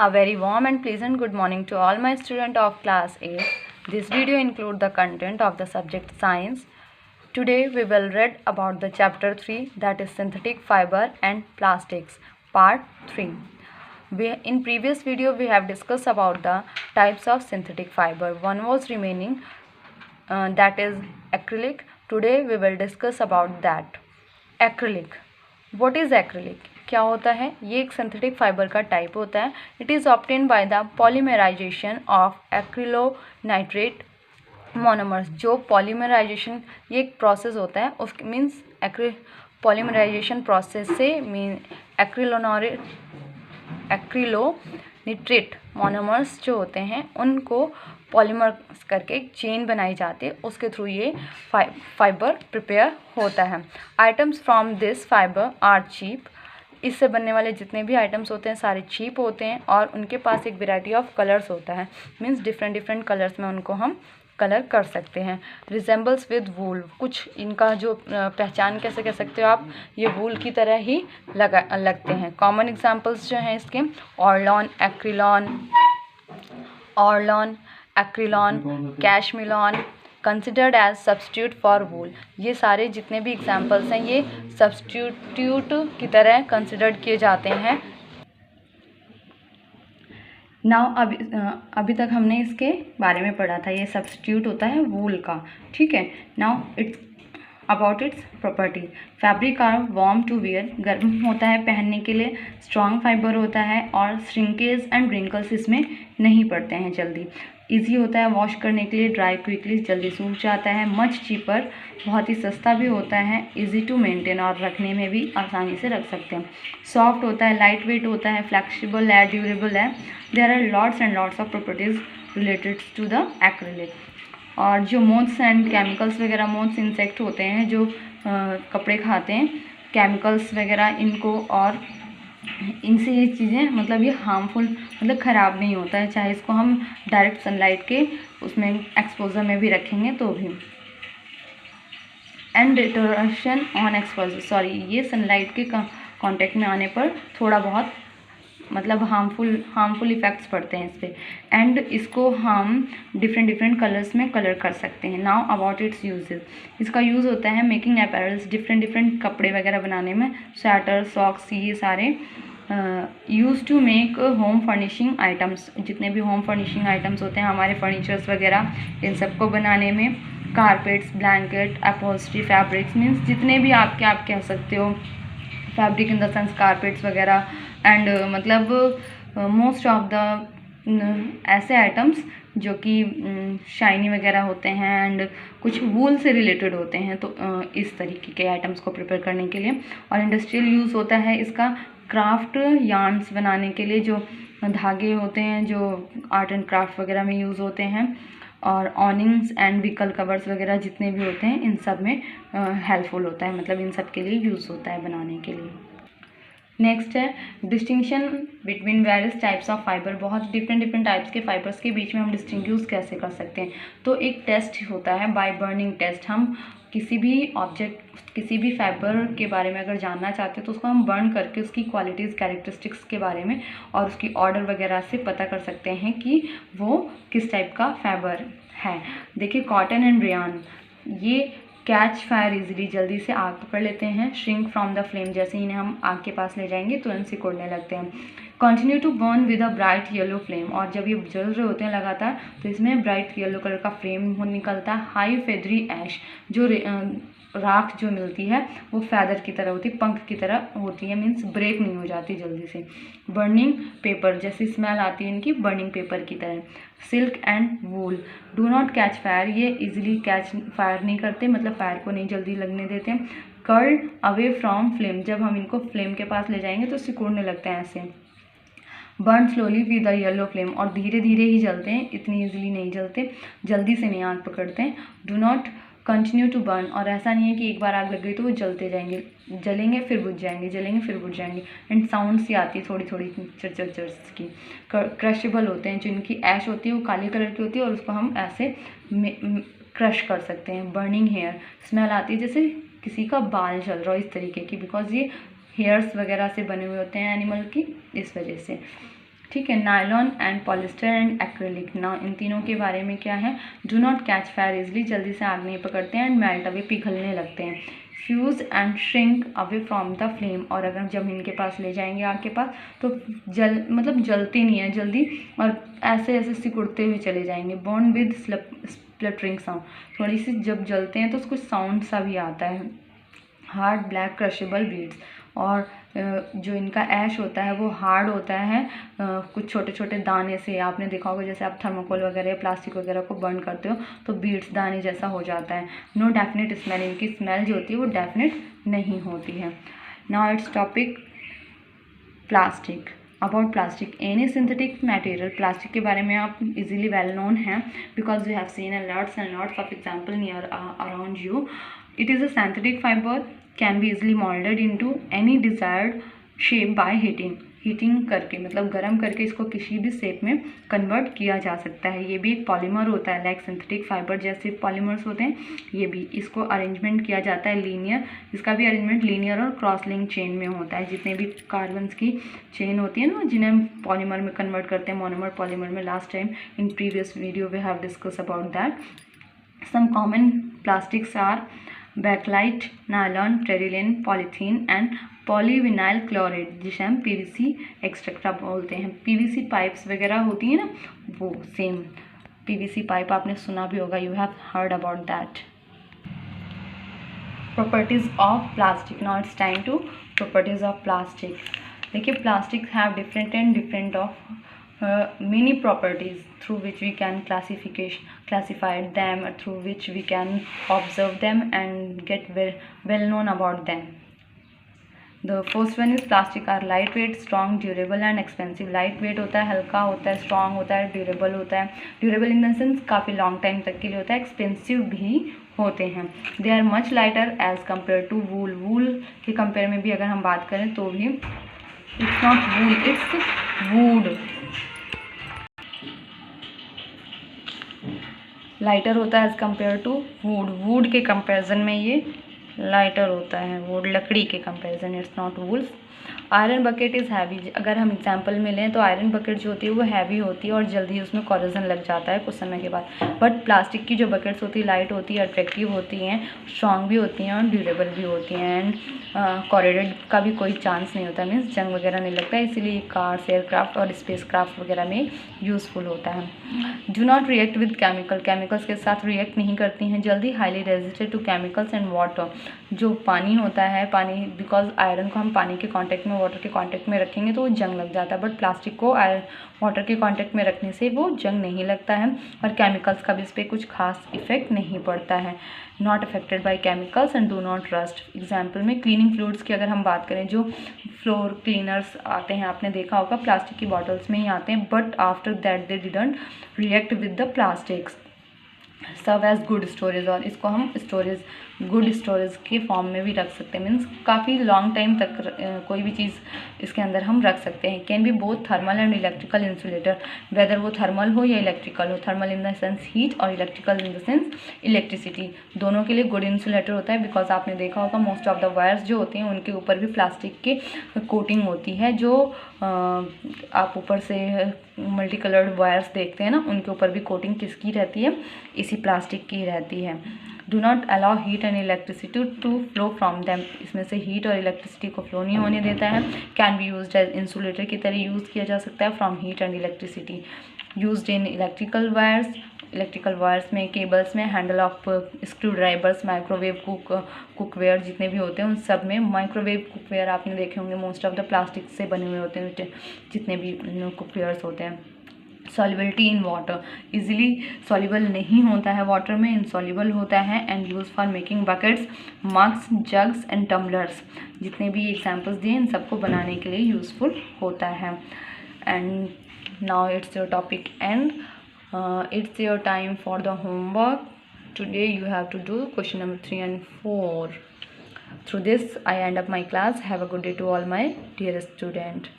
A very warm and pleasant good morning to all my students of class 8. This video includes the content of the subject science. Today we will read about the chapter 3, that is synthetic fiber and plastics, part 3. In previous video we have discussed about the types of synthetic fiber. One was remaining, that is acrylic. Today we will discuss about that. Acrylic. What is acrylic? क्या होता है? ये एक synthetic fibre का type होता है. It is obtain by the polymerization of acrylonitrile monomers. जो polymerization, ये एक प्रोसेस होता है, उसके मीन्स पॉलीमराइजेशन प्रोसेस से एक्रिलोनिट्रेट मोनोमर्स जो होते हैं उनको पॉलीमर्स करके एक चेन बनाई जाती है, उसके थ्रू ये फाइबर प्रिपेयर होता है. Items from this fibre are cheap. इससे बनने वाले जितने भी आइटम्स होते हैं सारे चीप होते हैं और उनके पास एक वैरायटी ऑफ कलर्स होता है. मीन्स डिफरेंट कलर्स में उनको हम कलर कर सकते हैं. रिजेंबल्स विद वूल. कुछ इनका जो पहचान कैसे कह सकते हो आप, ये वूल की तरह ही लगते हैं. कॉमन एग्जांपल्स जो हैं इसके, Orlon, Acrilan, Cashmilon, considered as substitute for wool. ये सारे जितने भी एग्जांपल्स हैं ये सब्स्टिट्यूट की तरह कंसिडर्ड किए जाते हैं. नाउ अभी तक हमने इसके बारे में पढ़ा था. ये सब्स्टिट्यूट होता है वूल का, ठीक है. Now it's about its property. Fabric are warm to wear. गर्म होता है पहनने के लिए. स्ट्रॉन्ग फाइबर होता है और श्रिंकेज एंड रिंकल्स इसमें नहीं पड़ते हैं जल्दी. इजी होता है वॉश करने के लिए. ड्राई क्विकली, जल्दी सूख जाता है. मच चीपर, बहुत ही सस्ता भी होता है. इजी टू मेंटेन, और रखने में भी आसानी से रख सकते हैं. सॉफ्ट होता है, लाइट वेट होता है, फ्लेक्सिबल है, ड्यूरेबल है. There are lots and lots of properties related to the acrylic. और जो मोथ्स एंड केमिकल्स वगैरह, मोथ्स इंसेक्ट होते हैं जो कपड़े खाते हैं, केमिकल्स वगैरह इनको, और इनसे ये चीज़ें मतलब ये हार्मफुल मतलब ख़राब नहीं होता है, चाहे इसको हम डायरेक्ट सनलाइट के उसमें एक्सपोजर में भी रखेंगे तो भी. एंड डिटोरेशन ऑन एक्सपोजर, ये सनलाइट के कांटेक्ट में आने पर थोड़ा बहुत मतलब हार्मफुल इफ़ेक्ट्स पड़ते हैं इस पर. एंड इसको हम डिफरेंट कलर्स में कलर कर सकते हैं. Now about it's uses. इसका यूज़ होता है मेकिंग अपैरल्स, डिफरेंट कपड़े वगैरह बनाने में. स्वेटर, सॉक्स, ये सारे use to make home furnishing items. जितने भी होम फर्निशिंग आइटम्स होते हैं हमारे फर्नीचर्स वगैरह, इन सबको बनाने में. Carpets, blanket, upholstery, fabrics, means जितने भी आप कह सकते हो fabric in the sense carpets वगैरह. एंड मतलब मोस्ट ऑफ द ऐसे आइटम्स जो कि शाइनी वगैरह होते हैं एंड कुछ वूल से रिलेटेड होते हैं, तो इस तरीके के आइटम्स को प्रिपेयर करने के लिए. और इंडस्ट्रियल यूज़ होता है इसका क्राफ्ट यार्न्स बनाने के लिए. जो धागे होते हैं जो आर्ट एंड क्राफ्ट वगैरह में यूज़ होते हैं. और ऑनिंग्स एंड व्हीकल कवर्स वगैरह जितने भी होते हैं इन सब में हेल्पफुल होता है, मतलब इन सब के लिए यूज़ होता है बनाने के लिए. नेक्स्ट है distinction between various types of fibre. बहुत डिफरेंट टाइप्स के फाइबर्स के बीच में हम डिस्टिंग्विश कैसे कर सकते हैं. तो एक टेस्ट होता है बाय बर्निंग टेस्ट. हम किसी भी ऑब्जेक्ट, किसी भी फाइबर के बारे में अगर जानना चाहते हैं तो उसको हम बर्न करके उसकी क्वालिटीज़, कैरेक्टरिस्टिक्स के बारे में और उसकी ऑर्डर वगैरह से पता कर सकते हैं कि वो किस टाइप का फाइबर है. देखिए कॉटन एंड रेयन, ये कैच फायर इजीली, जल्दी से आग पकड़ लेते हैं. श्रिंक फ्रॉम द फ्लेम, जैसे इन्हें हम आग के पास ले जाएंगे तुरंत सिकुड़ने लगते हैं. Continue to burn with a bright yellow flame, और जब ये जल रहे होते हैं लगातार तो इसमें ब्राइट येलो कलर का फ्लेम निकलता है. हाई फेदरी ऐश, जो राख जो मिलती है वो फैदर की तरह होती है, पंख की तरह होती है, मीन्स ब्रेक नहीं हो जाती जल्दी से. बर्निंग पेपर, जैसी स्मेल आती है इनकी बर्निंग पेपर की तरह. Silk and wool do not catch fire, ये इजीली कैच फायर नहीं करते, मतलब फायर को नहीं जल्दी लगने देते. कर्ल्ड अवे फ्रॉम फ्लेम, जब हम इनको फ्लेम के पास ले जाएंगे तो सिकुड़ने लगते हैं ऐसे. Burn slowly with a yellow flame, और धीरे धीरे ही जलते हैं, इतनी इजीली नहीं जलते, जल्दी से नहीं आग पकड़ते हैं. Do not continue to burn, और ऐसा नहीं है कि एक बार आग लग गई तो वो जलते जाएंगे, जलेंगे फिर बुझ जाएंगे, जलेंगे फिर बुझ जाएंगे. एंड साउंड सी आती है थोड़ी चर्च की. क्रशेबल होते हैं, जो इनकी ऐश होती है वो काले कलर की होती है और उसको हम ऐसे क्रश कर सकते हैं. बर्निंग हेयर, स्मेल आती है जैसे किसी का बाल जल रहा हो इस तरीके की, बिकॉज ये हेयर्स वगैरह से बने हुए होते हैं एनिमल की, इस वजह से. ठीक है। Nylon and polyester and acrylic, ना इन तीनों के बारे में क्या है, do not catch fire easily, जल्दी से आग नहीं पकड़ते हैं, एंड मेल्ट अवे, पिघलने लगते हैं, fuse and shrink away from the flame, और अगर जब इनके पास ले जाएंगे आग के पास तो जलती नहीं है जल्दी, और ऐसे ऐसे सिकुड़ते हुए चले जाएंगे। बर्न विद स्प्लटरिंग साउंड, थोड़ी सी जब जलते हैं तो कुछ साउंड सा भी आता है। हार्ड ब्लैक क्रशेबल बीड्स, और जो इनका ऐश होता है वो हार्ड होता है, कुछ छोटे छोटे दाने से, आपने देखा होगा जैसे आप थर्माकोल वगैरह या प्लास्टिक वगैरह को बर्न करते हो तो बीड्स दाने जैसा हो जाता है। नो डेफिनेट स्मेल, इनकी स्मेल जो होती है वो डेफिनेट नहीं होती है। Now it's topic plastic. About plastic, any synthetic material, plastic के बारे में आप इजीली वेल नोन है because you have seen lots and lots of example near around you. It is a synthetic fiber, can be easily molded into any desired shape by heating. Heating करके मतलब गर्म करके इसको किसी भी shape में convert किया जा सकता है। ये भी एक पॉलीमर होता है, लाइक सिंथेटिक फाइबर जैसे पॉलीमर्स होते हैं, ये भी इसको अरेंजमेंट किया जाता है लीनियर, इसका भी अरेंजमेंट लीनियर और क्रॉस लिंक चेन में होता है। जितने भी कार्बन्स की चेन होती है ना जिन्हें हम पॉलीमर में कन्वर्ट करते हैं, मोनोमर पॉलीमर में, last time in previous video we have discuss about that. Some common plastics are bakelite, nylon, terylene, polythene and polyvinyl chloride, जिसे हम पीवीसी एक्सट्रैक्टा बोलते हैं। पीवीसी पाइप्स वगैरह होती है ना, वो सेम पीवीसी पाइप आपने सुना भी होगा, you have heard about that. Properties of plastic, now it's time to properties of plastic. देखिए plastic have different and different of many properties through which we can classify them, through which we can observe them and get well known about them. The first one is plastic are lightweight, strong, durable and expensive. lightweight होता है, हल्का होता है, strong होता है, durable होता है, durable in the sense काफ़ी long time तक के लिए होता है, expensive भी होते हैं। they are much lighter as compared to wool. wool के कंपेयर में भी अगर हम बात करें तो भी it's not wool, it's wood. Lighter होता है as compare to wood, wood के कंपैरिजन में ये लाइटर होता है, वुड लकड़ी के comparison, it's not wools. Iron bucket is heavy, अगर हम एग्जांपल में लें तो आयरन बकेट जो होती है वो हैवी होती है और जल्दी उसमें कॉरोजन लग जाता है कुछ समय के बाद। बट प्लास्टिक की जो बकेट्स होती है लाइट होती है, अट्रैक्टिव होती हैं, स्ट्रॉन्ग भी होती हैं और ड्यूरेबल भी होती हैं, एंड कॉरोडेड का भी कोई चांस नहीं होता, मीन्स जंग वगैरह नहीं लगता है, इसीलिए कार्स, एयरक्राफ्ट और स्पेस क्राफ्ट वगैरह में यूज़फुल होता है। Do not react with chemical, chemicals के साथ रिएक्ट नहीं करती हैं जल्दी। Highly resistant to chemicals and water, जो पानी होता है, पानी बिकॉज आयरन को हम पानी के कॉन्टेक्ट में, वाटर के कॉन्टेक्ट में रखेंगे तो वो जंग लग जाता है, बट प्लास्टिक को वाटर के कॉन्टेक्ट में रखने से वो जंग नहीं लगता है और केमिकल्स का भी इस पर कुछ खास इफेक्ट नहीं पड़ता है। Not affected by chemicals and do not rust. Example में क्लीनिंग फ्लूइड्स की अगर हम बात करें, जो फ्लोर क्लीनर्स आते हैं आपने देखा होगा प्लास्टिक की बॉटल्स में ही आते हैं, but after that they didn't react with the plastics. Serve as good storage, और इसको हम स्टोरेज, गुड स्टोरेज के फॉर्म में भी रख सकते हैं, मीन्स काफ़ी लॉन्ग टाइम तक कोई भी चीज़ इसके अंदर हम रख सकते हैं। Can be both thermal and electrical insulator, whether वो थर्मल हो या इलेक्ट्रिकल हो, thermal in the sense heat और electrical in the sense electricity, दोनों के लिए गुड इंसुलेटर होता है। बिकॉज आपने देखा होगा मोस्ट ऑफ द वायर्स जो होती हैं उनके ऊपर भी प्लास्टिक की कोटिंग होती है, जो आप ऊपर से मल्टी कलर्ड वायर्स देखते हैं ना, उनके ऊपर भी कोटिंग किसकी रहती है, इसी प्लास्टिक की रहती है। Do not allow heat and electricity to flow from them, इसमें से हीट और इलेक्ट्रिसिटी को फ्लो नहीं होने देता है। Can be used as insulator की तरह यूज़ किया जा सकता है from heat and electricity. Used in electrical wires, electrical wires में, केबल्स में, handle of screwdrivers, microwave cookware जितने भी होते हैं उन सब में। माइक्रोवेव कुकवेयर आपने देखे होंगे मोस्ट ऑफ द प्लास्टिक से बने हुए होते हैं जितने भी कुकवेयर्स होते हैं। Solubility in water, easily soluble नहीं होता है वाटर में, इनसॉल्युबल होता है, and use for making buckets, mugs, jugs and tumblers, जितने भी एग्जांपल्स दिए इन सबको बनाने के लिए यूज़फुल होता है। And now it's your topic and it's your time for the homework. Today you have to do question number 3 and 4. Through this I end up my class. Have a good day to all my dearest student.